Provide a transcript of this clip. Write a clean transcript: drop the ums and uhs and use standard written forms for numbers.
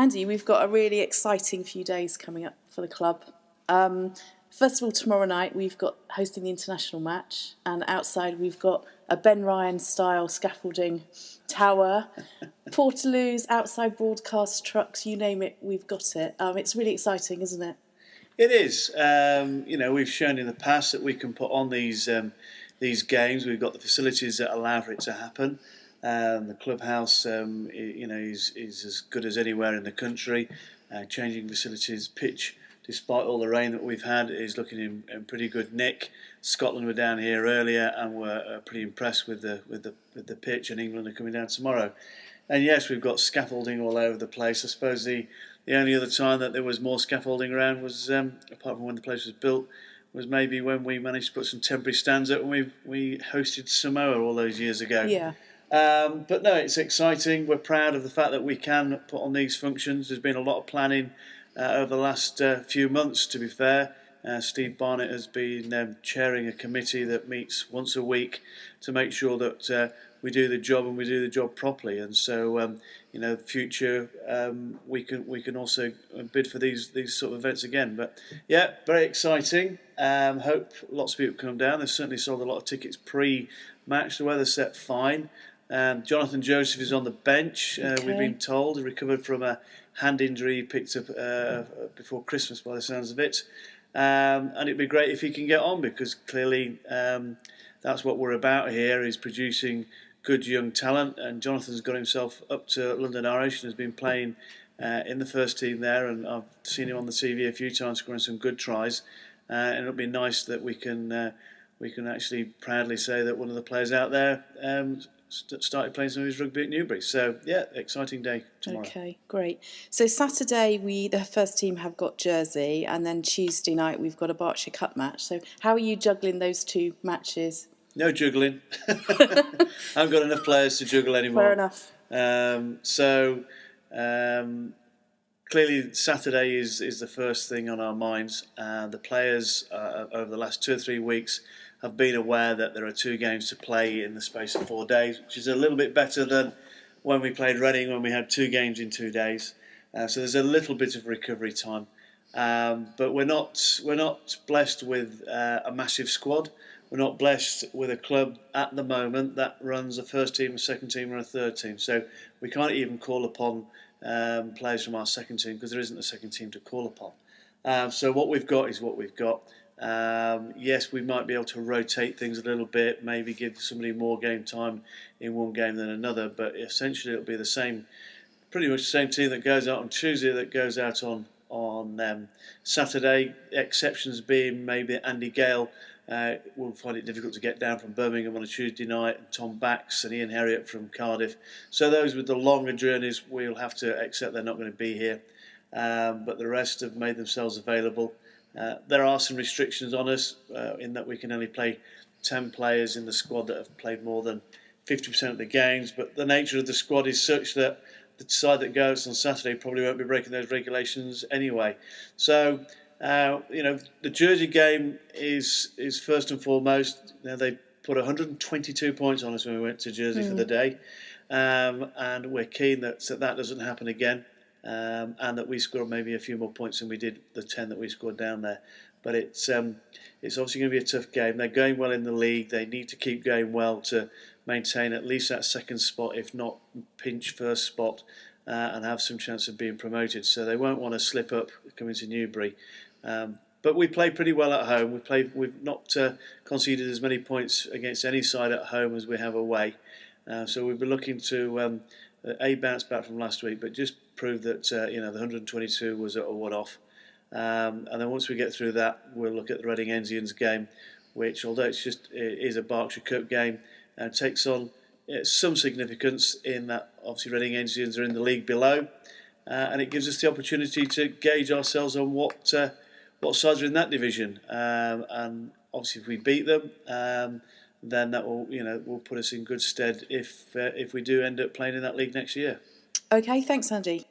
Andy, we've got a really exciting few days coming up for the club. First of all, tomorrow night we've got hosting the international match, and outside we've got a Ben Ryan style scaffolding tower, portaloos, outside broadcast trucks, you name it, we've got it. It's really exciting, isn't it? It is. We've shown in the past that we can put on these games. We've got the facilities that allow for it to happen. The clubhouse, is as good as anywhere in the country. Changing facilities, pitch, despite all the rain that we've had, is looking in pretty good nick. Scotland were down here earlier and were pretty impressed with the pitch, and England are coming down tomorrow. And yes, we've got scaffolding all over the place. I suppose the only other time that there was more scaffolding around was, apart from when the place was built, was maybe when we managed to put some temporary stands up when we hosted Samoa all those years ago. Yeah. But no, it's exciting. We're proud of the fact that we can put on these functions. There's been a lot of planning over the last few months, to be fair. Steve Barnett has been chairing a committee that meets once a week to make sure that we do the job and we do the job properly. And so, future we can also bid for these sort of events again. But yeah, very exciting. Hope lots of people come down. They've certainly sold a lot of tickets pre-match. The weather's set fine. Jonathan Joseph is on the bench. We've been told he recovered from a hand injury he picked up before Christmas, by the sounds of it. And it'd be great if he can get on, because clearly that's what we're about here, is producing good young talent. And Jonathan's got himself up to London Irish and has been playing in the first team there, and I've seen him on the TV a few times scoring some good tries. And it'll be nice that we can actually proudly say that one of the players out there started playing some of his rugby at Newbury. So yeah, exciting day tomorrow. Okay, great. So Saturday the first team have got Jersey, and then Tuesday night we've got a Berkshire Cup match. So how are you juggling those two matches? No juggling. I haven't got enough players to juggle anymore. Fair enough. Clearly Saturday is the first thing on our minds. The players over the last 2 or 3 weeks have been aware that there are 2 games to play in the space of 4 days, which is a little bit better than when we played Reading, when we had 2 games in 2 days. So there's a little bit of recovery time. But we're not blessed with a massive squad. We're not blessed with a club at the moment that runs a first team, a second team and a third team. So we can't even call upon players from our second team, because there isn't a second team to call upon. So what we've got is what we've got. Yes, we might be able to rotate things a little bit, maybe give somebody more game time in one game than another, but essentially it'll be the same, pretty much the same team that goes out on Tuesday that goes out on Saturday. Exceptions being maybe Andy Gale will find it difficult to get down from Birmingham on a Tuesday night, and Tom Bax and Ian Herriot from Cardiff. So those with the longer journeys, we'll have to accept they're not going to be here, but the rest have made themselves available. There are some restrictions on us in that we can only play 10 players in the squad that have played more than 50% of the games, but the nature of the squad is such that the side that goes on Saturday probably won't be breaking those regulations anyway. So, the Jersey game is first and foremost. They put 122 points on us when we went to Jersey for the day, and we're keen that doesn't happen again. And that we score maybe a few more points than we did the 10 that we scored down there. But it's obviously going to be a tough game. They're going well in the league. They need to keep going well to maintain at least that second spot, if not pinch first spot, and have some chance of being promoted. So they won't want to slip up coming to Newbury. But we play pretty well at home. We've not conceded as many points against any side at home as we have away. So we'll be looking to bounce back from last week, but just prove that the 122 was a one-off. And then once we get through that, we'll look at the Reading Enzians game, which, although it is a Berkshire Cup game, takes on some significance in that obviously Reading Enzians are in the league below, and it gives us the opportunity to gauge ourselves on what sides are in that division. And obviously, if we beat them, then that will put us in good stead if we do end up playing in that league next year. Okay, thanks, Andy.